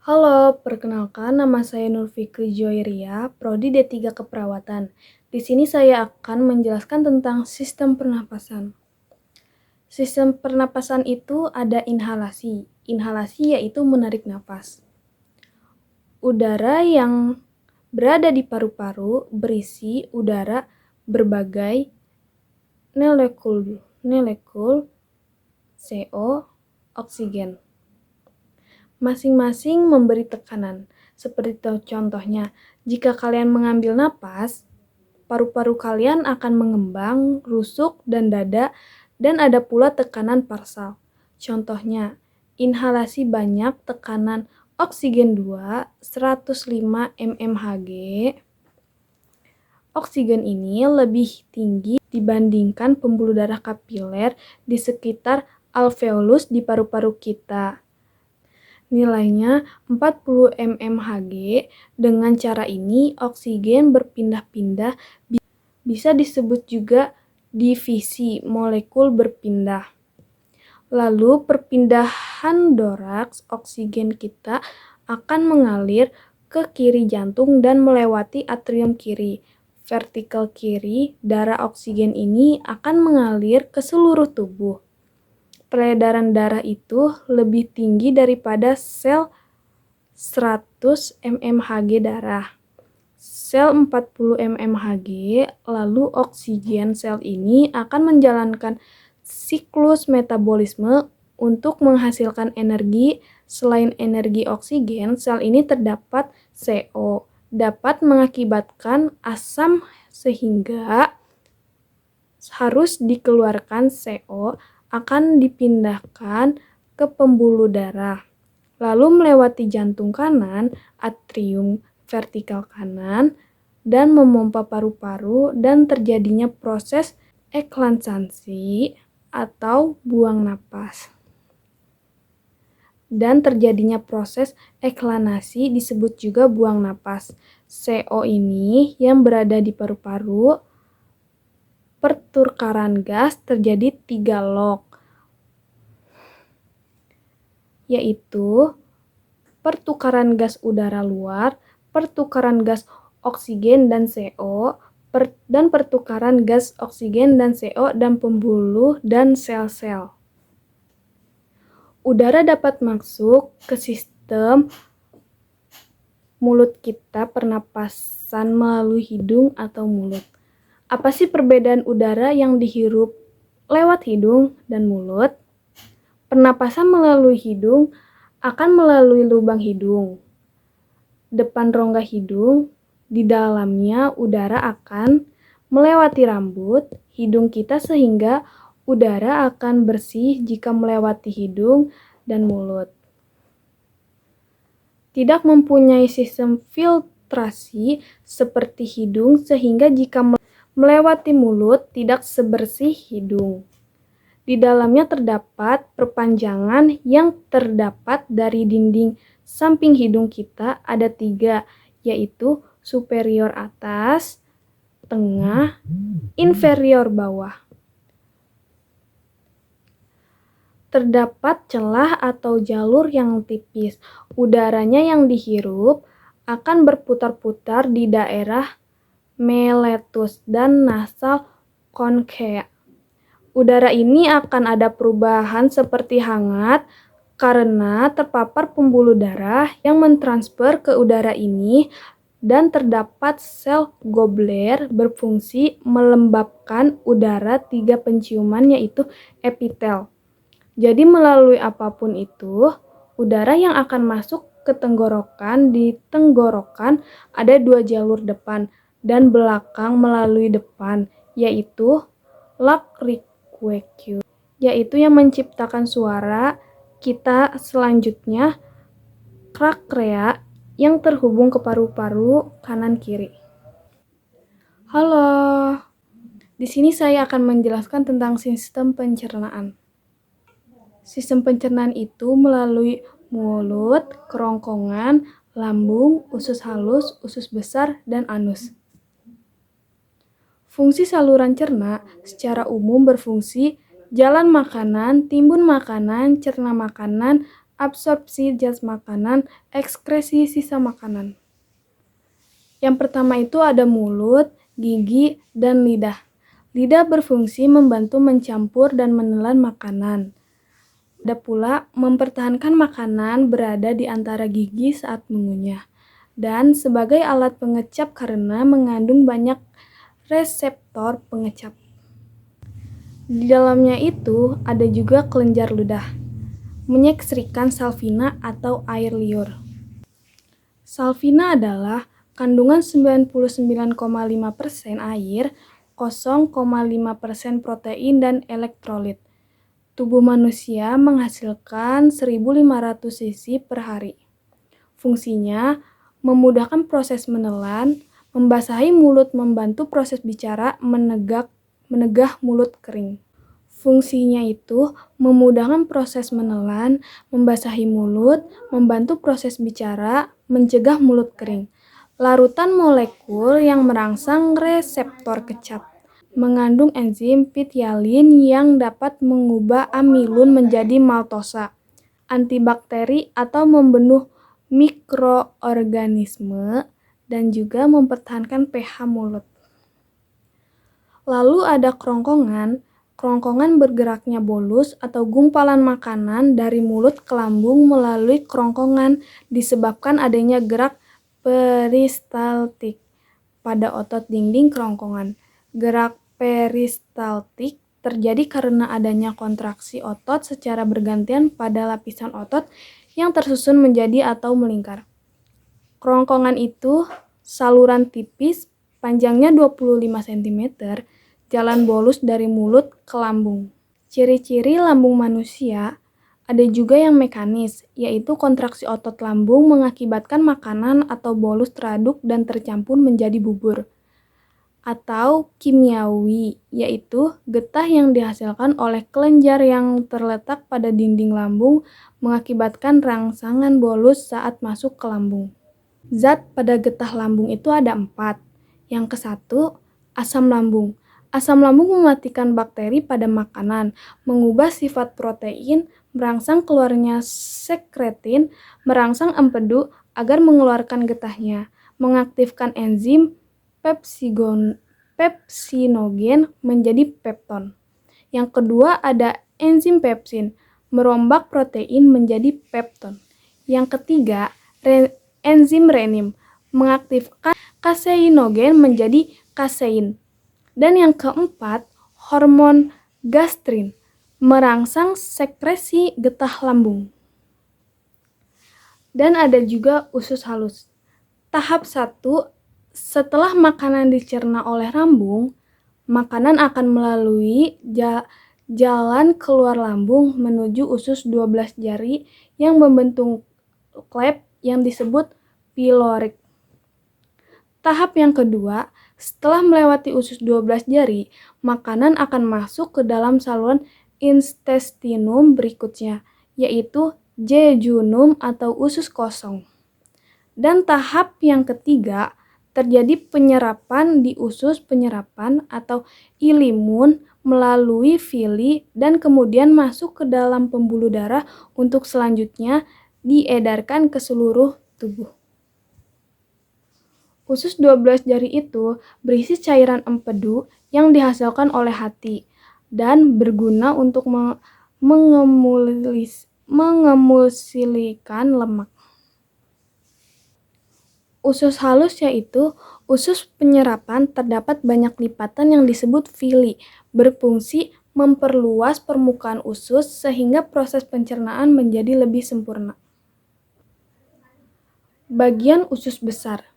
Halo, perkenalkan nama saya Nur Fikri Joyria, Prodi D3 Keperawatan. Di sini saya akan menjelaskan tentang sistem pernapasan. Sistem pernapasan itu ada inhalasi. Inhalasi yaitu menarik napas. Udara yang berada di paru-paru berisi udara berbagai molekul CO, oksigen. Masing-masing memberi tekanan. Seperti contohnya, jika kalian mengambil napas, paru-paru kalian akan mengembang, rusuk, dan dada, dan ada pula tekanan parsal. Contohnya, inhalasi banyak tekanan oksigen 2, 105 mmHg. Oksigen ini lebih tinggi dibandingkan pembuluh darah kapiler di sekitar alveolus di paru-paru kita. Nilainya 40 mmHg. Dengan cara ini, oksigen berpindah-pindah bisa disebut juga divisi molekul berpindah. Lalu perpindahan doraks oksigen kita akan mengalir ke kiri jantung dan melewati atrium kiri. Vertikal kiri, darah oksigen ini akan mengalir ke seluruh tubuh. Peredaran darah itu lebih tinggi daripada sel 100 mmHg darah. Sel 40 mmHg, lalu oksigen sel ini akan menjalankan siklus metabolisme untuk menghasilkan energi. Selain energi oksigen, sel ini terdapat CO, dapat mengakibatkan asam sehingga harus dikeluarkan CO akan dipindahkan ke pembuluh darah, lalu melewati jantung kanan, atrium vertikal kanan, dan memompa paru-paru dan terjadinya proses ekslansasi atau buang napas. Dan terjadinya proses eklanasi disebut juga buang napas. CO ini yang berada di paru-paru, pertukaran gas terjadi 3 lock, yaitu pertukaran gas udara luar, pertukaran gas oksigen dan CO, dan pertukaran gas oksigen dan CO dan pembuluh dan sel-sel. Udara dapat masuk ke sistem mulut kita, pernapasan melalui hidung atau mulut. Apa sih perbedaan udara yang dihirup lewat hidung dan mulut? Pernapasan melalui hidung akan melalui lubang hidung, depan rongga hidung. Di dalamnya udara akan melewati rambut hidung kita sehingga udara akan bersih jika melewati hidung dan mulut. Tidak mempunyai sistem filtrasi seperti hidung sehingga jika melewati mulut tidak sebersih hidung. Di dalamnya terdapat perpanjangan yang terdapat dari dinding samping hidung kita ada 3, yaitu superior atas, tengah, inferior bawah. Terdapat celah atau jalur yang tipis. Udaranya yang dihirup akan berputar-putar di daerah meletus dan nasal konchea. Udara ini akan ada perubahan seperti hangat karena terpapar pembuluh darah yang mentransfer ke udara ini, dan terdapat sel Goblet berfungsi melembabkan udara 3 penciuman yaitu epitel. Jadi melalui apapun itu, udara yang akan masuk ke tenggorokan, di tenggorokan ada 2 jalur depan dan belakang melalui depan, yaitu larynx, yaitu yang menciptakan suara kita. Selanjutnya trachea yang terhubung ke paru-paru kanan kiri. Halo, di sini saya akan menjelaskan tentang sistem pencernaan. Sistem pencernaan itu melalui mulut, kerongkongan, lambung, usus halus, usus besar, dan anus. Fungsi saluran cerna secara umum berfungsi jalan makanan, timbun makanan, cerna makanan, absorpsi zat makanan, ekskresi sisa makanan. Yang pertama itu ada mulut, gigi, dan lidah. Lidah berfungsi membantu mencampur dan menelan makanan. Ada pula mempertahankan makanan berada di antara gigi saat mengunyah. Dan sebagai alat pengecap karena mengandung banyak reseptor pengecap. Di dalamnya itu ada juga kelenjar ludah, menyekresikan salvina atau air liur. Salvina adalah kandungan 99,5% air, 0,5% protein dan elektrolit. Tubuh manusia menghasilkan 1.500 cc per hari. Fungsinya memudahkan proses menelan, membasahi mulut, membantu proses bicara, menegah mulut kering. Fungsinya itu memudahkan proses menelan, membasahi mulut, membantu proses bicara, mencegah mulut kering. Larutan molekul yang merangsang reseptor kecap. Mengandung enzim ptyalin yang dapat mengubah amilun menjadi maltosa, antibakteri atau membunuh mikroorganisme, dan juga mempertahankan pH mulut. Lalu ada kerongkongan. Kerongkongan bergeraknya bolus atau gumpalan makanan dari mulut ke lambung melalui kerongkongan disebabkan adanya gerak peristaltik pada otot dinding kerongkongan. Gerak peristaltik terjadi karena adanya kontraksi otot secara bergantian pada lapisan otot yang tersusun menjadi atau melingkar. Kerongkongan itu saluran tipis, panjangnya 25 cm, jalan bolus dari mulut ke lambung. Ciri-ciri lambung manusia ada juga yang mekanis, yaitu kontraksi otot lambung mengakibatkan makanan atau bolus teraduk dan tercampur menjadi bubur. Atau kimiawi, yaitu getah yang dihasilkan oleh kelenjar yang terletak pada dinding lambung mengakibatkan rangsangan bolus saat masuk ke lambung. Zat pada getah lambung itu ada 4. Yang ke-1, asam lambung. Asam lambung mematikan bakteri pada makanan, mengubah sifat protein, merangsang keluarnya sekretin, merangsang empedu agar mengeluarkan getahnya, mengaktifkan enzim pepsinogen menjadi pepton. Yang kedua ada enzim pepsin, merombak protein menjadi pepton. Yang ketiga, enzim renin, mengaktifkan kaseinogen menjadi kasein. Dan yang keempat, hormon gastrin, merangsang sekresi getah lambung. Dan ada juga usus halus. Tahap 1, setelah makanan dicerna oleh lambung, makanan akan melalui jalan keluar lambung menuju usus 12 jari yang membentuk klep yang disebut pyloric. Tahap yang kedua, setelah melewati usus 12 jari, makanan akan masuk ke dalam saluran intestinum berikutnya, yaitu jejunum atau usus kosong. Dan tahap yang ketiga, terjadi penyerapan di usus penyerapan atau ilimun melalui villi dan kemudian masuk ke dalam pembuluh darah untuk selanjutnya diedarkan ke seluruh tubuh. Usus 12 jari itu berisi cairan empedu yang dihasilkan oleh hati dan berguna untuk mengemulsikan lemak. Usus halus yaitu usus penyerapan terdapat banyak lipatan yang disebut villi, berfungsi memperluas permukaan usus sehingga proses pencernaan menjadi lebih sempurna. Bagian usus besar.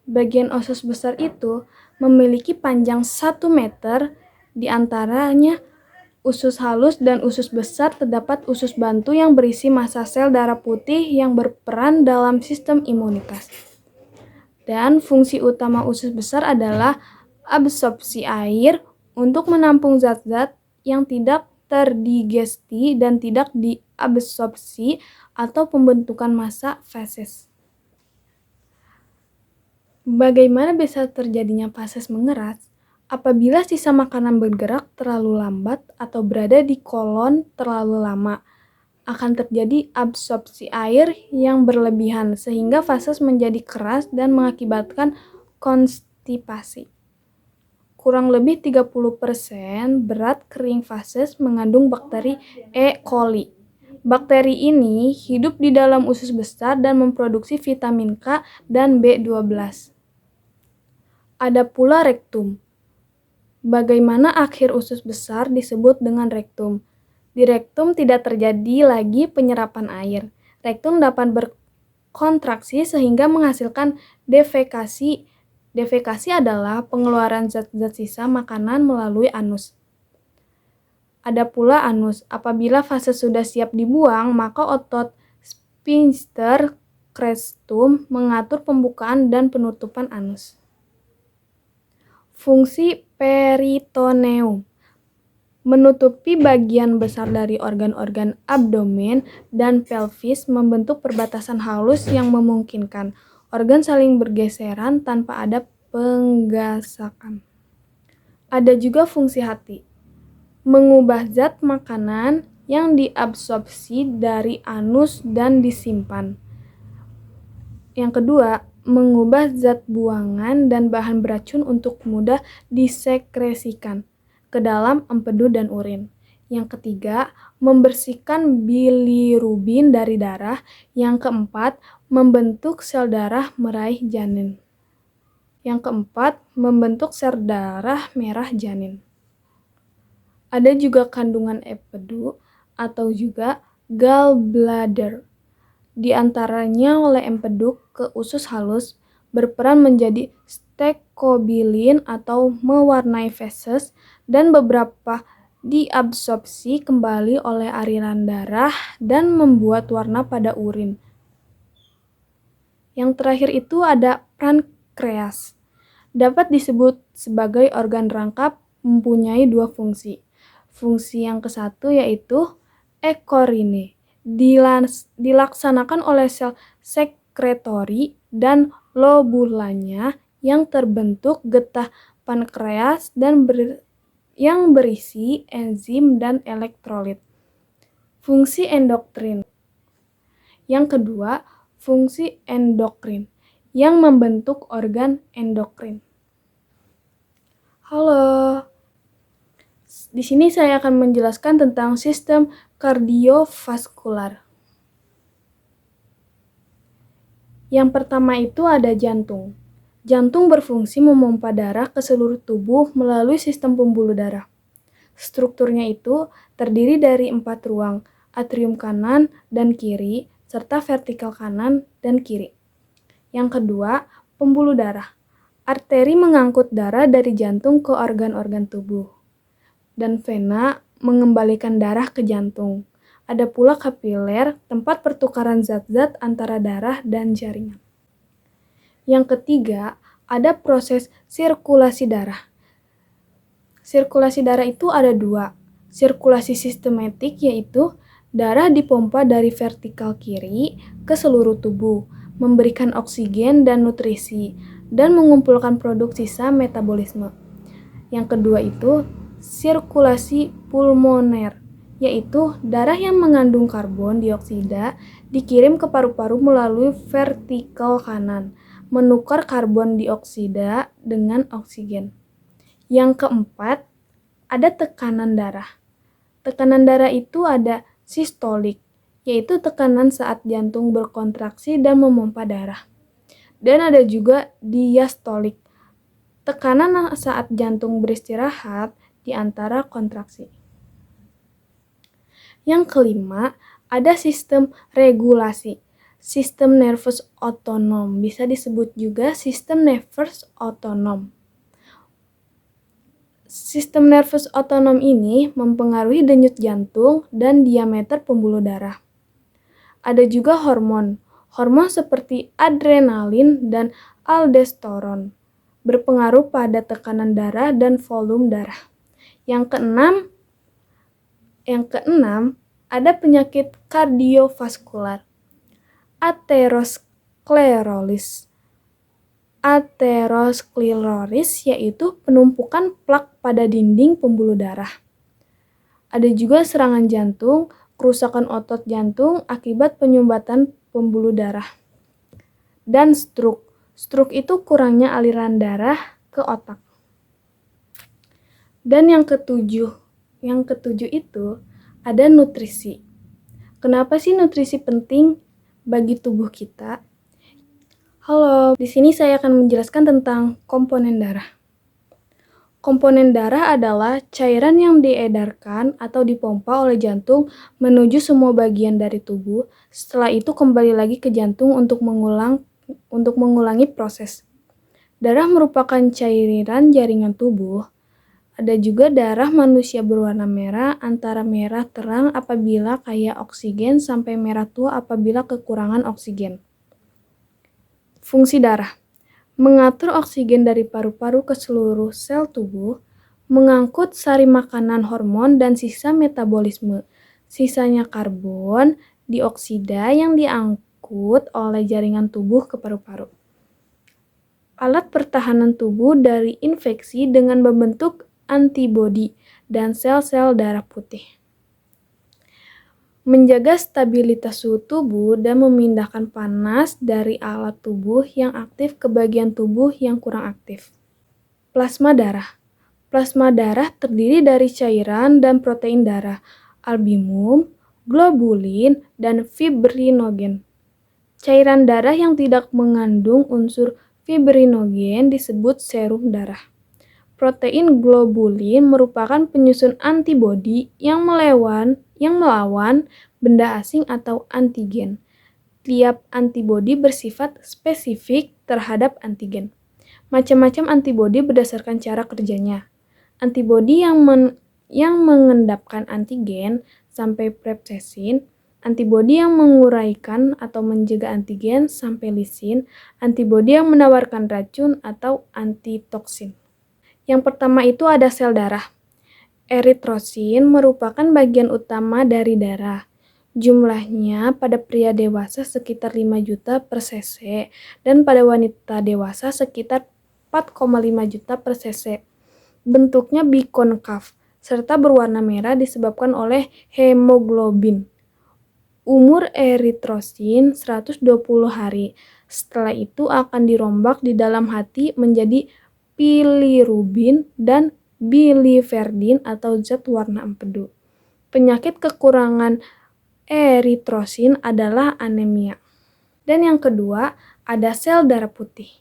Bagian usus besar itu memiliki panjang 1 meter, di antaranya usus halus dan usus besar terdapat usus bantu yang berisi massa sel darah putih yang berperan dalam sistem imunitas. Dan fungsi utama usus besar adalah absorpsi air untuk menampung zat-zat yang tidak terdigesti dan tidak diabsorpsi atau pembentukan massa feses. Bagaimana bisa terjadinya fases mengeras? Apabila sisa makanan bergerak terlalu lambat atau berada di kolon terlalu lama, akan terjadi absorpsi air yang berlebihan sehingga fases menjadi keras dan mengakibatkan konstipasi. Kurang lebih 30% berat kering fases mengandung bakteri E. coli. Bakteri ini hidup di dalam usus besar dan memproduksi vitamin K dan B12. Ada pula rektum. Bagaimana akhir usus besar disebut dengan rektum? Di rektum tidak terjadi lagi penyerapan air. Rektum dapat berkontraksi sehingga menghasilkan defekasi. Defekasi adalah pengeluaran zat-zat sisa makanan melalui anus. Ada pula anus. Apabila fase sudah siap dibuang, maka otot sphincter crestum mengatur pembukaan dan penutupan anus. Fungsi peritoneum menutupi bagian besar dari organ-organ abdomen dan pelvis, membentuk perbatasan halus yang memungkinkan organ saling bergeseran tanpa ada penggasakan. Ada juga fungsi hati, mengubah zat makanan yang diabsorpsi dari anus dan disimpan. Yang kedua, mengubah zat buangan dan bahan beracun untuk mudah disekresikan ke dalam empedu dan urin. Yang ketiga, membersihkan bilirubin dari darah. Yang keempat, membentuk sel darah meraih janin. Yang keempat, membentuk sel darah merah janin. Ada juga kandungan empedu atau juga gallbladder. Di antaranya oleh empedu ke usus halus berperan menjadi stekobulin atau mewarnai feses, dan beberapa diabsorpsi kembali oleh aliran darah dan membuat warna pada urin. Yang terakhir itu ada pankreas. Dapat disebut sebagai organ rangkap mempunyai dua fungsi. Fungsi yang ke-1 yaitu ekorine, dilaksanakan oleh sel sekretori dan lobulanya yang terbentuk getah pankreas dan yang berisi enzim dan elektrolit. Fungsi endokrin. Yang kedua, fungsi endokrin yang membentuk organ endokrin. Halo. Di sini saya akan menjelaskan tentang sistem kardiovaskular. Yang pertama itu ada jantung. Jantung berfungsi memompa darah ke seluruh tubuh melalui sistem pembuluh darah. Strukturnya itu terdiri dari 4 ruang, atrium kanan dan kiri, serta vertikal kanan dan kiri. Yang kedua, pembuluh darah. Arteri mengangkut darah dari jantung ke organ-organ tubuh. Dan vena mengembalikan darah ke jantung. Ada pula kapiler, tempat pertukaran zat-zat antara darah dan jaringan. Yang ketiga, ada proses sirkulasi darah. Sirkulasi darah itu ada 2. Sirkulasi sistematik, yaitu darah dipompa dari vertikal kiri ke seluruh tubuh, memberikan oksigen dan nutrisi, dan mengumpulkan produk sisa metabolisme. Yang kedua itu sirkulasi pulmoner, yaitu darah yang mengandung karbon dioksida dikirim ke paru-paru melalui vertikal kanan, menukar karbon dioksida dengan oksigen. Yang keempat, ada tekanan darah. Tekanan darah itu ada sistolik, yaitu tekanan saat jantung berkontraksi dan memompa darah. Dan ada juga diastolik, tekanan saat jantung beristirahat di antara kontraksi. Yang kelima, ada sistem regulasi. Sistem nervus otonom, bisa disebut juga sistem nervus otonom. Sistem nervus otonom ini mempengaruhi denyut jantung dan diameter pembuluh darah. Ada juga hormon. Hormon seperti adrenalin dan aldosteron berpengaruh pada tekanan darah dan volume darah. Yang keenam, ada penyakit kardiovaskular. Aterosklerosis yaitu penumpukan plak pada dinding pembuluh darah. Ada juga serangan jantung, kerusakan otot jantung akibat penyumbatan pembuluh darah, dan stroke. Stroke itu kurangnya aliran darah ke otak. Dan yang ketujuh itu ada nutrisi. Kenapa sih nutrisi penting bagi tubuh kita? Halo, di sini saya akan menjelaskan tentang komponen darah. Komponen darah adalah cairan yang diedarkan atau dipompa oleh jantung menuju semua bagian dari tubuh. Setelah itu kembali lagi ke jantung untuk mengulangi proses. Darah merupakan cairan jaringan tubuh. Ada juga darah manusia berwarna merah, antara merah terang apabila kaya oksigen sampai merah tua apabila kekurangan oksigen. Fungsi darah: mengatur oksigen dari paru-paru ke seluruh sel tubuh, mengangkut sari makanan, hormon, dan sisa metabolisme. Sisanya karbon dioksida yang diangkut oleh jaringan tubuh ke paru-paru. Alat pertahanan tubuh dari infeksi dengan membentuk antibodi dan sel-sel darah putih. Menjaga stabilitas suhu tubuh dan memindahkan panas dari alat tubuh yang aktif ke bagian tubuh yang kurang aktif. Plasma darah. Plasma darah terdiri dari cairan dan protein darah, albumin, globulin, dan fibrinogen. Cairan darah yang tidak mengandung unsur fibrinogen disebut serum darah. Protein globulin merupakan penyusun antibodi yang melawan benda asing atau antigen. Tiap antibodi bersifat spesifik terhadap antigen. Macam-macam antibodi berdasarkan cara kerjanya. Antibodi yang mengendapkan antigen sampai peptidin, antibodi yang menguraikan atau mencegah antigen sampai lisin, antibodi yang menawarkan racun atau antitoksin. Yang pertama itu ada sel darah. Eritrosit merupakan bagian utama dari darah. Jumlahnya pada pria dewasa sekitar 5 juta per cc dan pada wanita dewasa sekitar 4,5 juta per cc. Bentuknya bikonkav serta berwarna merah disebabkan oleh hemoglobin. Umur eritrosit 120 hari. Setelah itu akan dirombak di dalam hati menjadi bilirubin dan biliverdin atau zat warna empedu. Penyakit kekurangan eritrosit adalah anemia. Dan yang kedua, ada sel darah putih,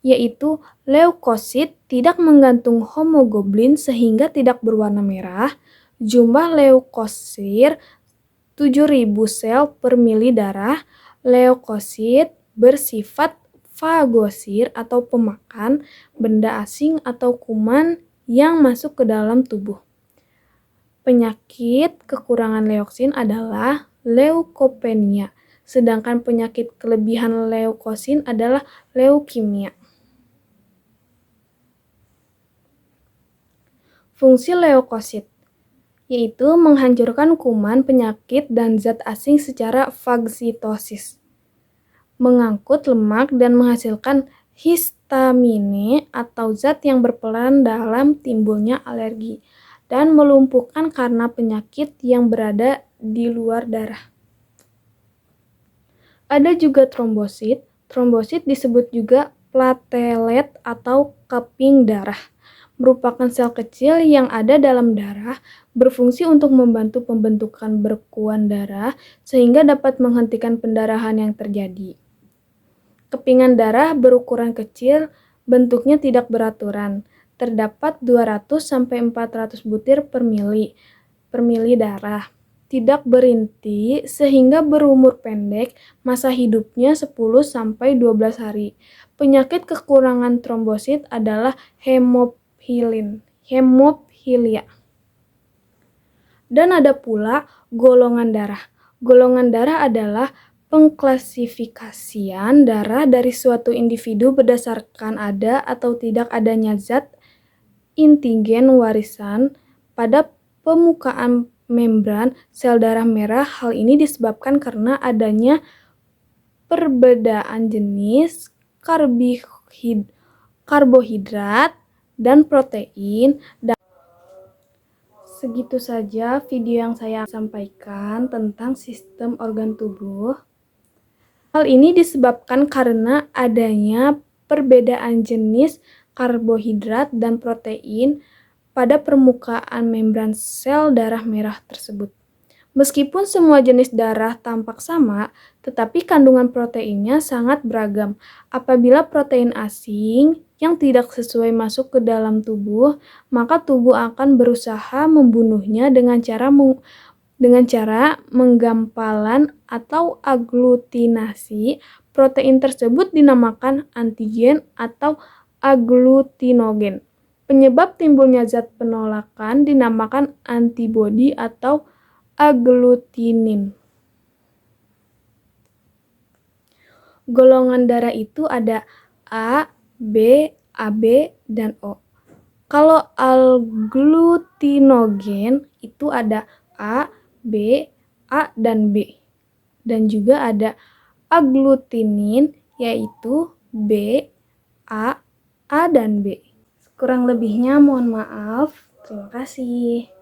yaitu leukosit tidak menggantung hemoglobin sehingga tidak berwarna merah. Jumlah leukosit 7.000 sel per mili darah. Leukosit bersifat fagosir atau pemakan benda asing atau kuman yang masuk ke dalam tubuh. Penyakit kekurangan leuksin adalah leukopenia, sedangkan penyakit kelebihan leukosin adalah leukemia. Fungsi leukosit yaitu menghancurkan kuman, penyakit, dan zat asing secara fagositosis, mengangkut lemak dan menghasilkan histamine atau zat yang berperan dalam timbulnya alergi, dan melumpuhkan karena penyakit yang berada di luar darah. Ada juga trombosit. Trombosit disebut juga platelet atau keping darah. Merupakan sel kecil yang ada dalam darah, berfungsi untuk membantu pembentukan bekuan darah sehingga dapat menghentikan pendarahan yang terjadi. Kepingan darah berukuran kecil, bentuknya tidak beraturan. Terdapat 200-400 butir per mili darah. Tidak berinti sehingga berumur pendek, masa hidupnya 10-12 hari. Penyakit kekurangan trombosit adalah hemophilia. Dan ada pula golongan darah. Golongan darah adalah pengklasifikasian darah dari suatu individu berdasarkan ada atau tidak adanya zat antigen warisan pada permukaan membran sel darah merah. Hal ini disebabkan karena adanya perbedaan jenis karbohidrat dan protein Segitu saja video yang saya sampaikan tentang sistem organ tubuh. Hal ini disebabkan karena adanya perbedaan jenis karbohidrat dan protein pada permukaan membran sel darah merah tersebut. Meskipun semua jenis darah tampak sama, tetapi kandungan proteinnya sangat beragam. Apabila protein asing yang tidak sesuai masuk ke dalam tubuh, maka tubuh akan berusaha membunuhnya dengan cara menggampalan atau aglutinasi. Protein tersebut dinamakan antigen atau aglutinogen. Penyebab timbulnya zat penolakan dinamakan antibodi atau aglutinin. Golongan darah itu ada A, B, AB, dan O. Kalau aglutinogen itu ada A, B, A, dan B. Dan juga ada aglutinin yaitu B, A, dan B. Kurang lebihnya mohon maaf. Terima kasih.